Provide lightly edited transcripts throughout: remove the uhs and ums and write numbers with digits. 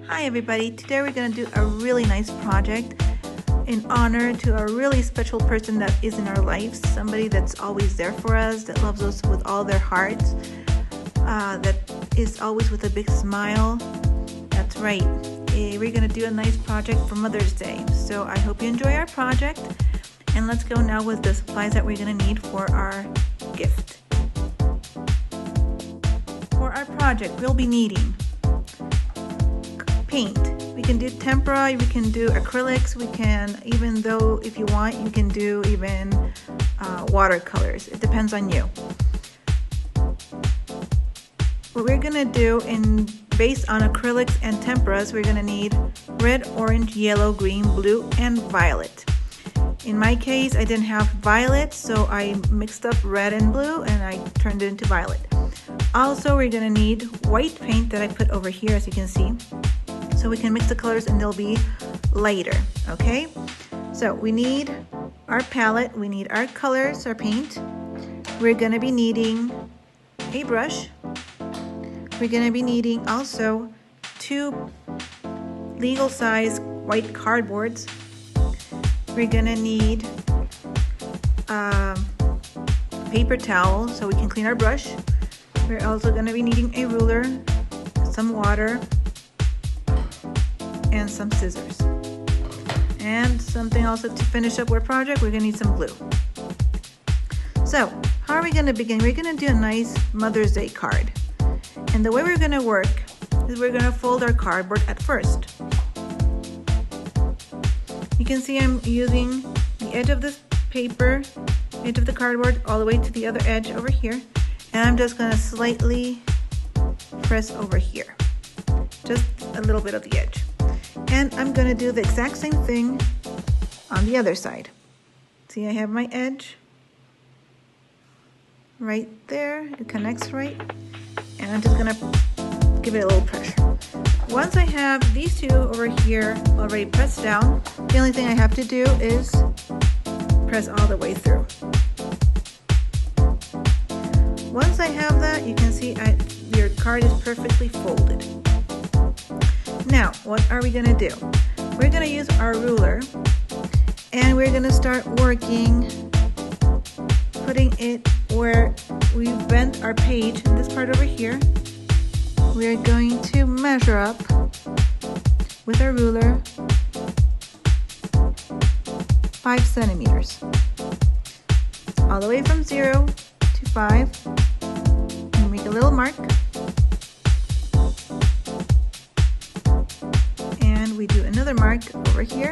Hi everybody, today we're going to do a really nice project in honor to a really special person that is in our lives, somebody that's always there for us, that loves us with all their hearts, that is always with a big smile. That's right, we're going to do a nice project for Mother's Day. So I hope you enjoy our project, and let's go now with the supplies that we're going to need for our gift. For our project, we'll be needing paint. We can do tempera, we can do acrylics, we can, even though if you want, you can do even watercolors. It depends on you. What we're gonna do based on acrylics and temperas, we're gonna need red, orange, yellow, green, blue, and violet. In my case, I didn't have violet, so I mixed up red and blue and I turned it into violet. Also, we're gonna need white paint that I put over here, as you can see, so we can mix the colors and they'll be lighter. Okay, so we need our palette, we need our colors, our paint. We're gonna be needing a brush. We're gonna be needing also 2 legal size white cardboards. We're gonna need paper towel so we can clean our brush. We're also gonna be needing a ruler, some water, and some scissors. And something also to finish up our project, we're gonna need some glue. So, how are we gonna begin? We're gonna do a nice Mother's Day card. And the way we're gonna work is we're gonna fold our cardboard at first. You can see I'm using the edge of this paper, edge of the cardboard, all the way to the other edge over here. And I'm just gonna slightly press over here. Just a little bit of the edge. And I'm going to do the exact same thing on the other side. See, I have my edge right there. It connects right. And I'm just going to give it a little pressure. Once I have these two over here already pressed down, the only thing I have to do is press all the way through. Once I have that, you can see your card is perfectly folded. Now, what are we gonna do? We're gonna use our ruler and we're gonna start working, putting it where we bent our page, in this part over here. We're going to measure up with our ruler 5 centimeters. All the way from 0 to 5. And make a little mark. We do another mark over here,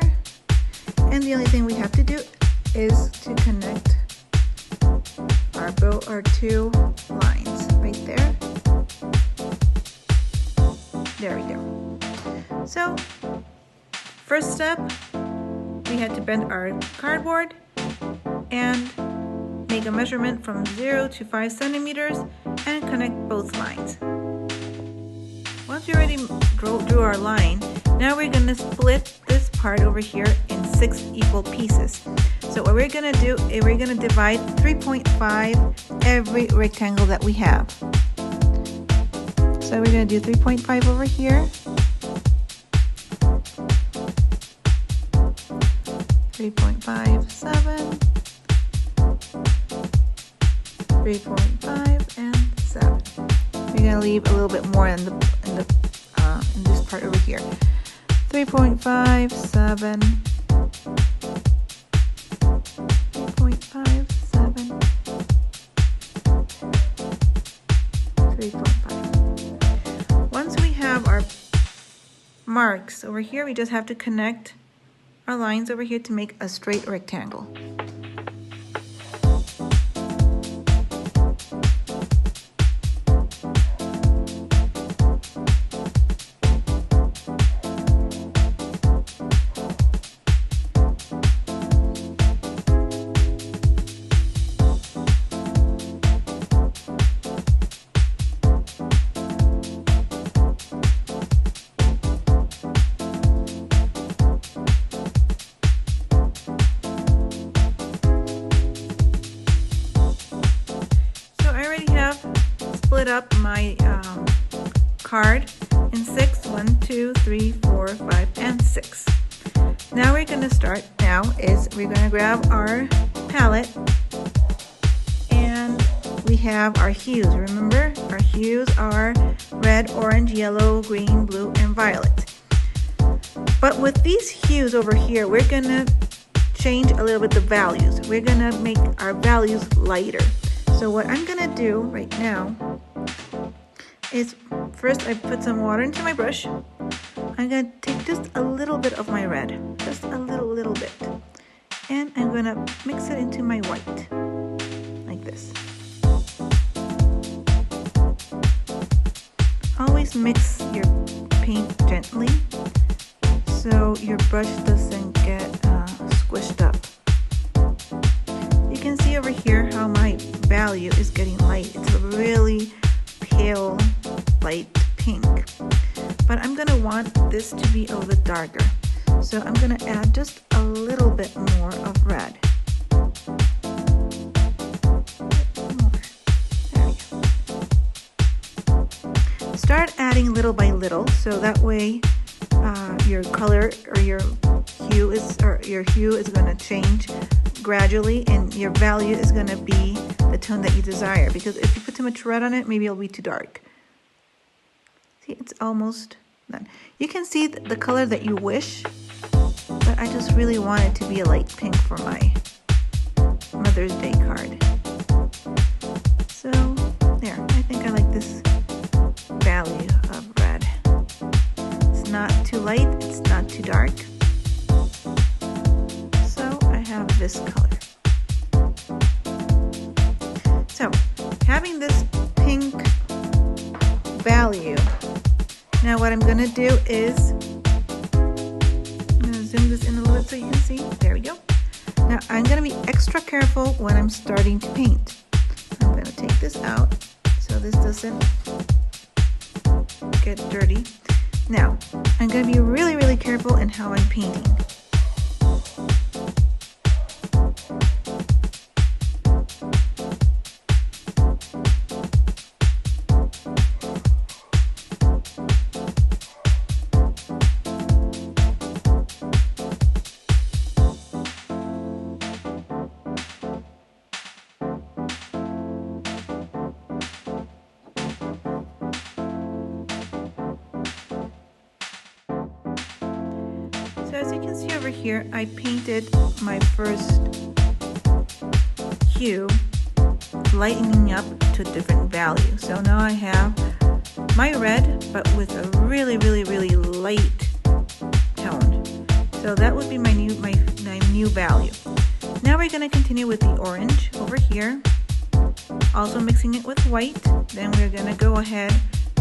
and the only thing we have to do is to connect our 2 lines right there. There we go. So first step, we had to bend our cardboard and make a measurement from 0 to 5 centimeters and connect both lines. Once we already drew our line, now we're going to split this part over here in 6 equal pieces. So what we're going to do is we're going to divide 3.5 every rectangle that we have. So we're going to do 3.5 over here, 3.5, 7, 3.5, and 7. We're going to leave a little bit more in this part over here. 3.5, 7, 3.5, 7, 3.5. Once we have our marks over here, we just have to connect our lines over here to make a straight rectangle. Split up my card in 6, 1, 2, 3, 4, 5, and 6. Now we're going to start we're going to grab our palette, and we have our hues. Remember, our hues are red, orange, yellow, green, blue, and violet. But with these hues over here, we're going to change a little bit the values. We're going to make our values lighter. So what I'm going to do right now is first I put some water into my brush. I'm going to take just a little bit of my red, just a little bit, and I'm going to mix it into my white, like this. Always mix your paint gently so your brush doesn't get squished up. You can see over here how my value is getting light. It's a really pale light pink, but I'm going to want this to be a little bit darker, so I'm going to add just a little bit more of red. There we go. Start adding little by little, so that way your color or your hue is going to change gradually, and your value is going to be the tone that you desire, because if you put too much red on it, maybe it'll be too dark. See, it's almost done. You can see the color that you wish, but I just really want it to be a light pink for my Mother's Day card. So there, I think I like this value of red. It's not too light, it's not too dark. So I have this color. So having this pink value, now what I'm going to do is, I'm going to zoom this in a little bit so you can see. There we go. Now I'm going to be extra careful when I'm starting to paint. I'm going to take this out so this doesn't get dirty. Now I'm going to be really careful in how I'm painting. So as you can see over here, I painted my first hue, lightening up to a different value. So now I have my red, but with a really light tone. So that would be my new value. Now we're going to continue with the orange over here, also mixing it with white. Then we're going to go ahead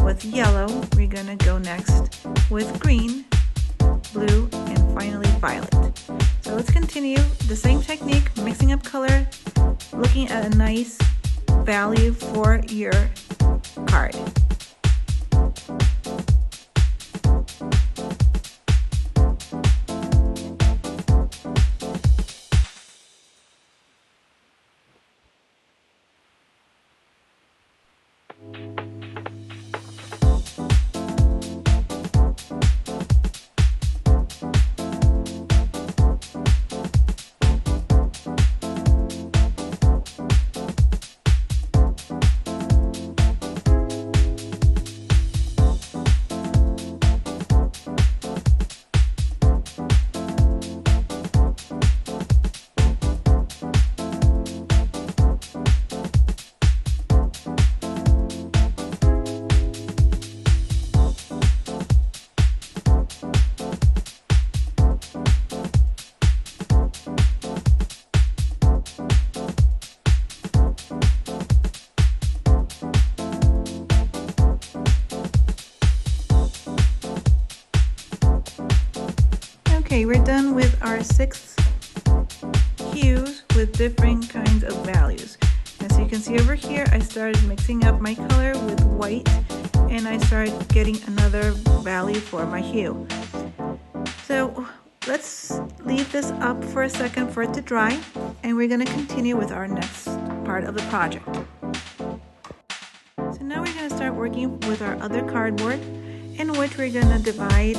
with yellow. We're going to go next with green, blue, and finally violet. So let's continue the same technique, mixing up color, looking at a nice value for your card. Okay, we're done with our 6 hues with different kinds of values. As you can see over here, I started mixing up my color with white, and I started getting another value for my hue. So let's leave this up for a second for it to dry, and we're going to continue with our next part of the project. So now we're going to start working with our other cardboard, in which we're gonna divide.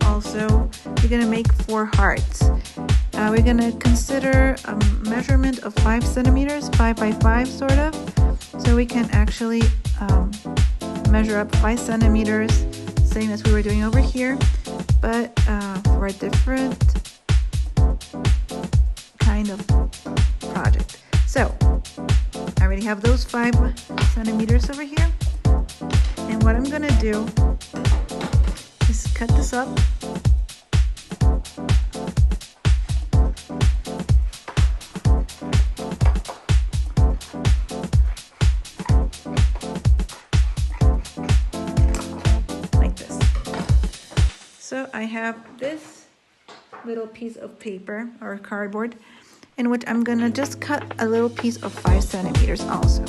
Also, we're gonna make 4 hearts. We're gonna consider a measurement of 5 centimeters, 5 by 5 sort of, so we can actually measure up 5 centimeters, same as we were doing over here, but for a different kind of project. So I already have those 5 centimeters over here, and what I'm gonna do is cut this up. Like this. So I have this little piece of paper or cardboard in which I'm gonna just cut a little piece of 5 centimeters also.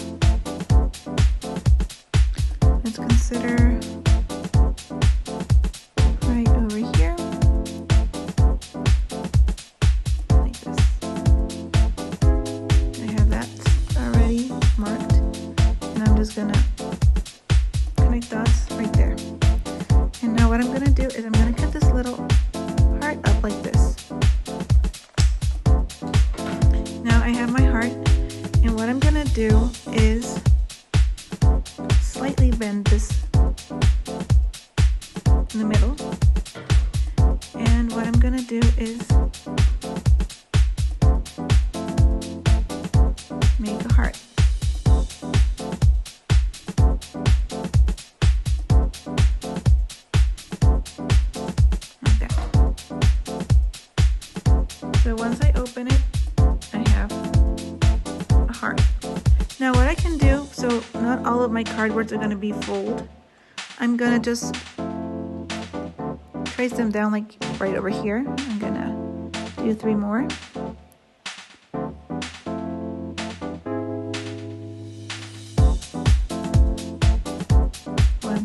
Let's consider right over here, like this. I have that already marked, and I'm just gonna connect dots right there. And now what I'm gonna do is I'm gonna cut this little heart up like this. Now I have my heart, and what I'm gonna do is slightly bend this in the middle, and what I'm gonna do is make a heart. Okay. So once I open it, I have a heart. Now what I can do, so not all of my cardboards are going to be fold. I'm going to just trace them down like right over here. I'm going to do 3 more. One.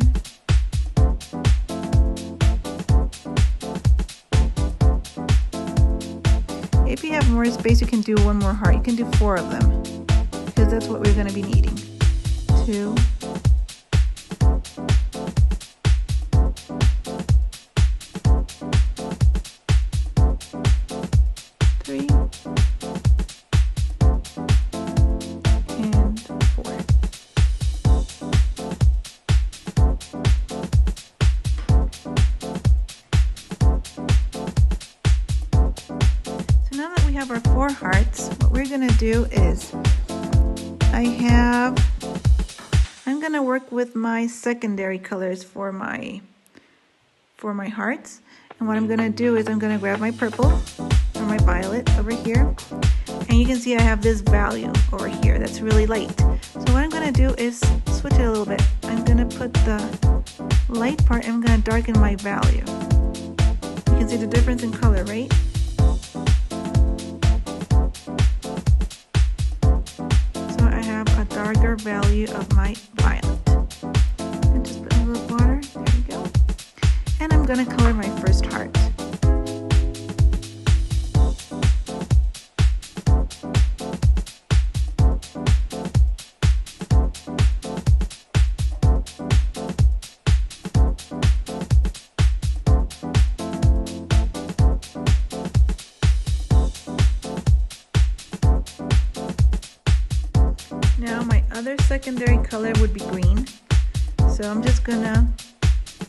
If you have more space, you can do 1 more heart. You can do 4 of them, because that's what we're going to be needing. 2, 3, and 4. So now that we have our 4 hearts, what we're going to do is I'm gonna work with my secondary colors for my hearts. And what I'm gonna do is I'm gonna grab my purple or my violet over here, and you can see I have this value over here that's really light. So what I'm gonna do is switch it a little bit. I'm gonna put the light part and I'm gonna darken my value. You can see the difference in color, right? Darker value of my violet. And just put a little water. There we go. And I'm going to color my first heart. Now my other secondary color would be green. So I'm just gonna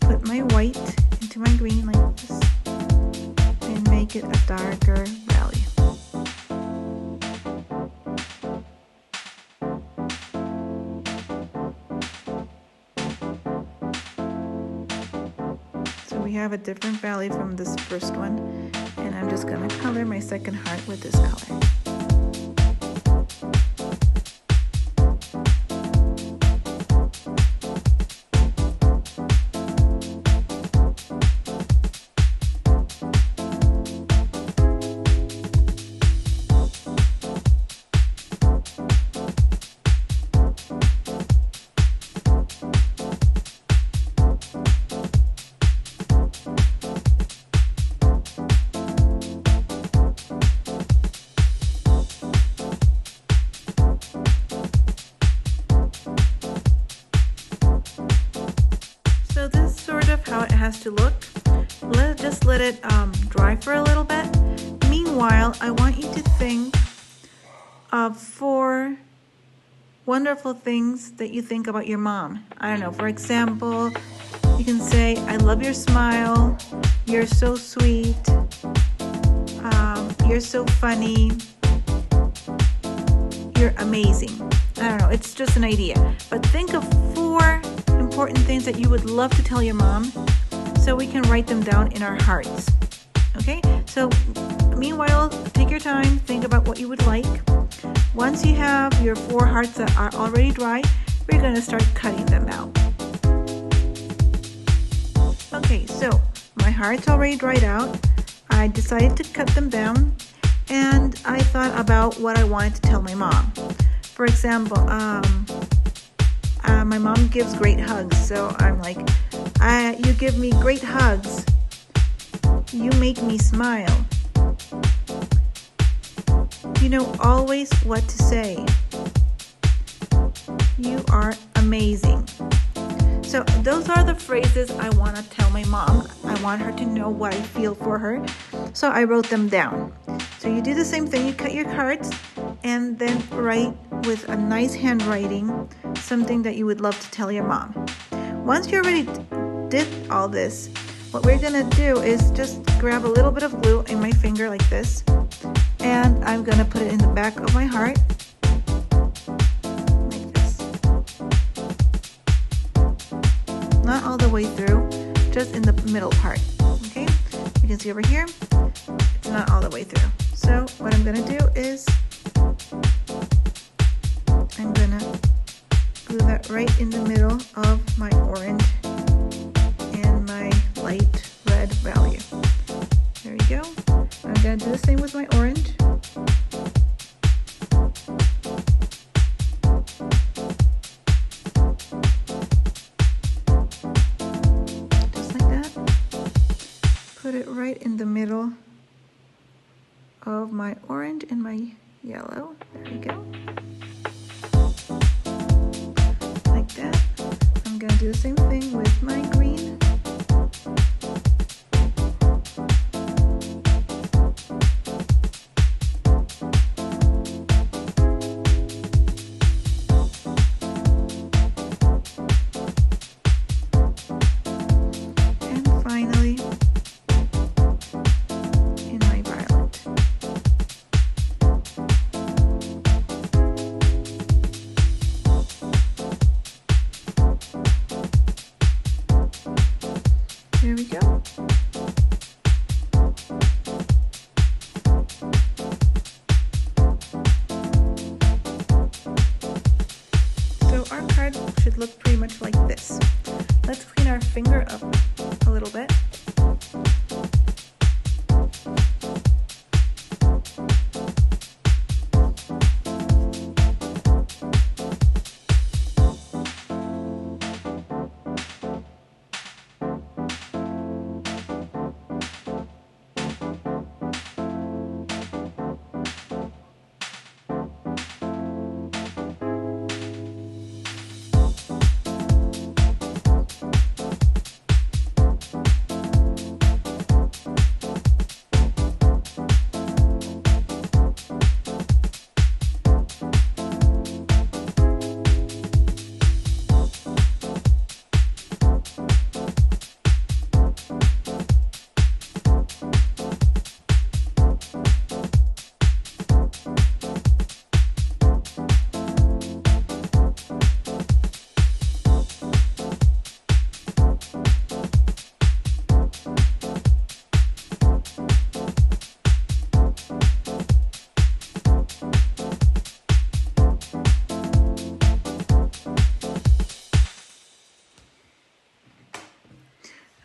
put my white into my green like this and make it a darker value. So we have a different value from this first one, and I'm just gonna color my second heart with this color. has to look. Just let it dry for a little bit. Meanwhile, I want you to think of 4 wonderful things that you think about your mom. I don't know, for example, you can say, I love your smile, you're so sweet, you're so funny, you're amazing. I don't know, it's just an idea. But think of 4 important things that you would love to tell your mom so we can write them down in our hearts. Okay? So meanwhile, take your time, think about what you would like. Once you have your 4 hearts that are already dry, we're going to start cutting them out. Okay, so my heart's already dried out. I decided to cut them down, and I thought about what I wanted to tell my mom. For example, my mom gives great hugs, so I'm like, you give me great hugs. You make me smile. You know always what to say. You are amazing. So those are the phrases I want to tell my mom. I want her to know what I feel for her. So I wrote them down. So you do the same thing. You cut your cards and then write with a nice handwriting something that you would love to tell your mom. Once you already did all this, what we're going to do is just grab a little bit of glue in my finger like this. And I'm going to put it in the back of my heart. Like this. Not all the way through, just in the middle part. Okay? You can see over here, it's not all the way through. So what I'm going to do is I'm going to glue that right in the middle of my orange and my light red value. There we go. I'm going to do the same with my orange. Just like that. Put it right in the middle of my orange and my yellow. There we go. Like that. I'm going to do the same thing with my green. There we go. So our card should look pretty much like this. Let's clean our finger up a little bit.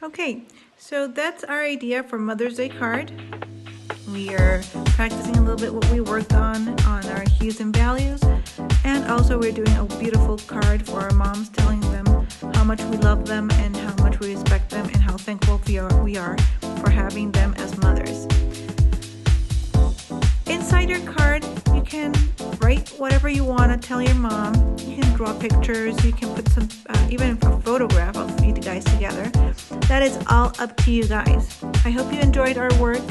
Okay, so that's our idea for Mother's Day card. We are practicing a little bit what we worked on our hues and values, and also we're doing a beautiful card for our moms, telling them how much we love them and how much we respect them and how thankful we are for having them as mothers. Inside your card, you can write whatever you want to tell your mom. You can draw pictures, you can put some, even a photograph of you guys together. That is all up to you guys. I hope you enjoyed our work.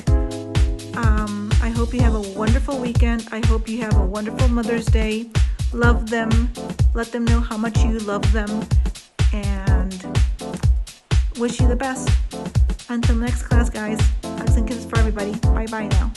I hope you have a wonderful weekend. I hope you have a wonderful Mother's Day. Love them. Let them know how much you love them. And wish you the best. Until next class, guys. Hugs and kisses for everybody. Bye-bye now.